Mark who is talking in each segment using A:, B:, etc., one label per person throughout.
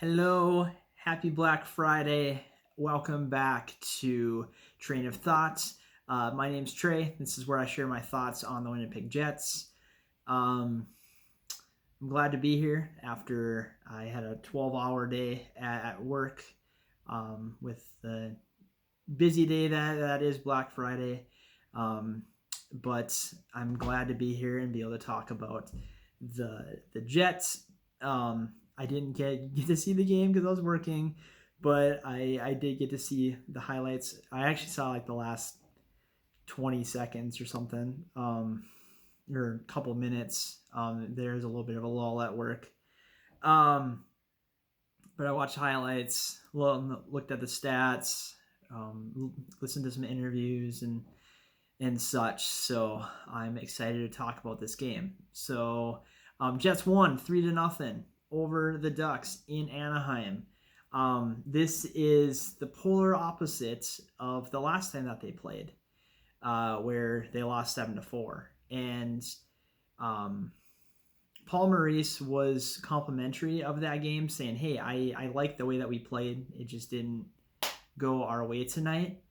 A: Hello, happy Black Friday. Welcome back to Train of Thoughts. My name's Trey. This is where I share my thoughts on the Winnipeg Jets. I'm glad to be here after I had a 12-hour day at work with the busy day that is Black Friday. But I'm glad to be here and be able to talk about the Jets. I didn't get to see the game because I was working, but I did get to see the highlights. I actually saw like the last 20 seconds or something, or a couple minutes. There's a little bit of a lull at work. But I watched highlights, looked at the stats, listened to some interviews and such. So I'm excited to talk about this game. So Jets won 3-0 over the Ducks in Anaheim. This is the polar opposite of the last time that they played, where they lost 7-4. And Paul Maurice was complimentary of that game, saying, "Hey, I like the way that we played. It just didn't go our way tonight."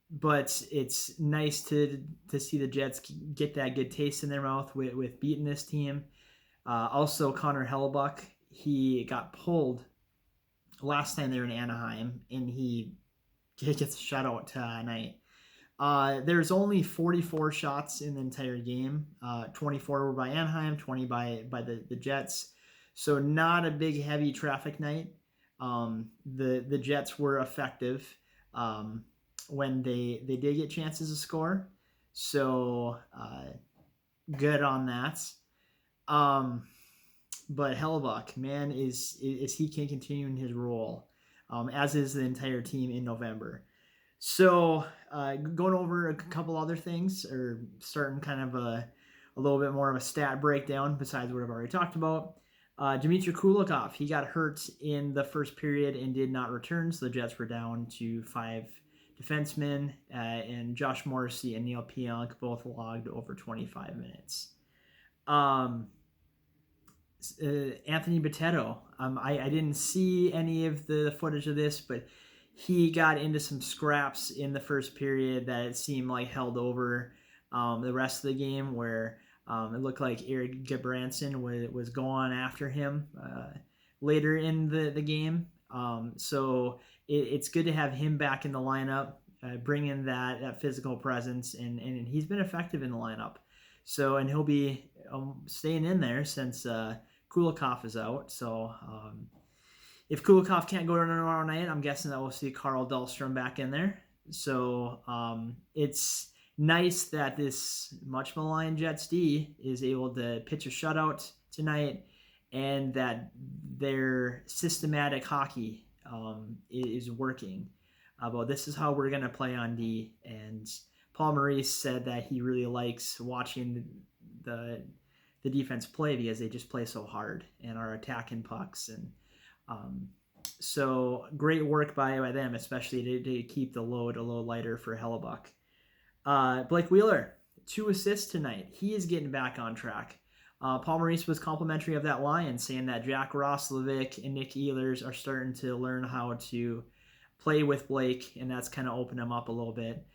A: But it's nice to see the Jets get that good taste in their mouth with beating this team. Also, Connor Hellebuck, he got pulled last time they were in Anaheim, and he gets a shutout tonight. There's only 44 shots in the entire game. 24 were by Anaheim, 20 by the Jets. So not a big, heavy traffic night. The Jets were effective when they did get chances to score. So good on that. But Hellebuck, man, is he can continue in his role, as is the entire team in November. So going over a couple other things, or starting kind of a little bit more of a stat breakdown besides what I've already talked about. Dmitry Kulikov, he got hurt in the first period and did not return, so the Jets were down to 5 defensemen, and Josh Morrissey and Neil Pionk both logged over 25 minutes. Anthony Bitetto, I didn't see any of the footage of this, but he got into some scraps in the first period that it seemed like held over the rest of the game, where it looked like Eric Gabranson was going after him later in the game. So it's good to have him back in the lineup, bringing that physical presence, and he's been effective in the lineup. So, and he'll be staying in there since Kulikov is out. So if Kulikov can't go tomorrow night, I'm guessing that we'll see Carl Dahlstrom back in there. So it's nice that this much maligned Jets D is able to pitch a shutout tonight, and that their systematic hockey is working. But this is how we're going to play on D. And Paul Maurice said that he really likes watching the defense play because they just play so hard and are attacking pucks. And so great work by them, especially to keep the load a little lighter for Hellebuck. Blake Wheeler, 2 assists tonight. He is getting back on track. Paul Maurice was complimentary of that line, saying that Jack Roslovic and Nick Ehlers are starting to learn how to play with Blake, and that's kind of opened him up a little bit.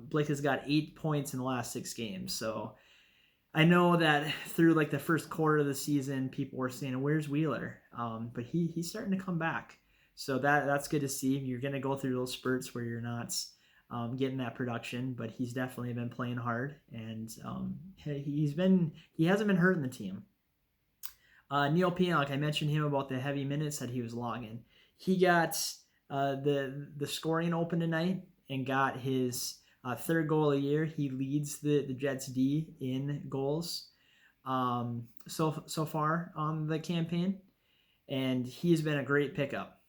A: Blake has got 8 points in the last 6 games, so I know that through like the first quarter of the season, people were saying, "Where's Wheeler?" But he's starting to come back, so that's good to see. You're going to go through those spurts where you're not getting that production, but he's definitely been playing hard, and he hasn't been hurting the team. Neil Pionk, I mentioned him about the heavy minutes that he was logging. He got the scoring open tonight and got his 3rd goal of the year. He leads the Jets D in goals so far on the campaign, and he's been a great pickup.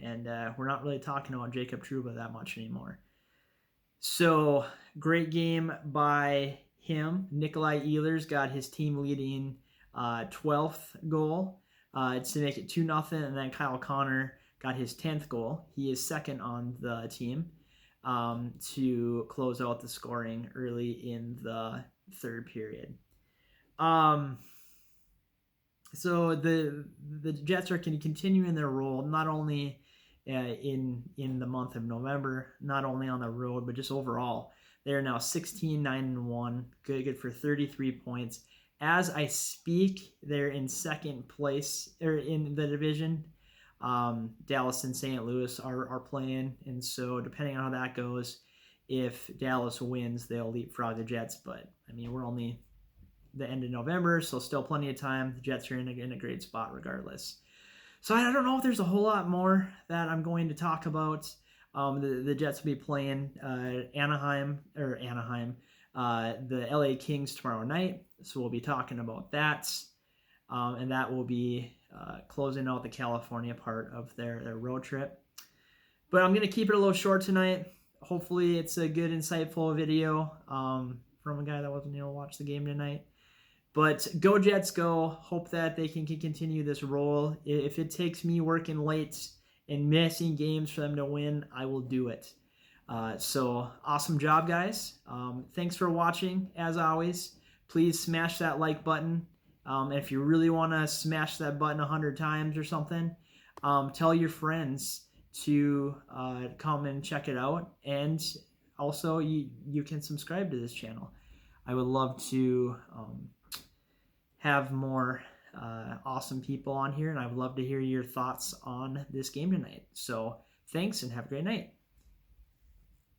A: And we're not really talking about Jacob Trouba that much anymore. So great game by him. Nikolai Ehlers got his team leading 12th goal to make it 2-0, and then Kyle Connor got his 10th goal. He is second on the team to close out the scoring early in the 3rd period. So the Jets are continuing their role, not only in the month of November, not only on the road, but just overall. They are now 16-9-1, good for 33 points. As I speak, they're in second place or in the division. Dallas and St. Louis are playing, and so depending on how that goes, if Dallas wins, they'll leapfrog the Jets. But I mean, we're only the end of November, so still plenty of time. The Jets are in a great spot regardless. So I don't know if there's a whole lot more that I'm going to talk about. The Jets will be playing Anaheim, the LA Kings tomorrow night. So we'll be talking about that. And that will be closing out the California part of their road trip. But I'm going to keep it a little short tonight. Hopefully it's a good, insightful video from a guy that wasn't able to watch the game tonight. But go Jets, go. Hope that they can continue this role. If it takes me working late and missing games for them to win, I will do it. So awesome job, guys. Thanks for watching. As always, please smash that like button. And if you really want to smash that button 100 times or something, tell your friends to come and check it out. And also, you can subscribe to this channel. I would love to have more awesome people on here, and I would love to hear your thoughts on this game tonight. So thanks, and have a great night.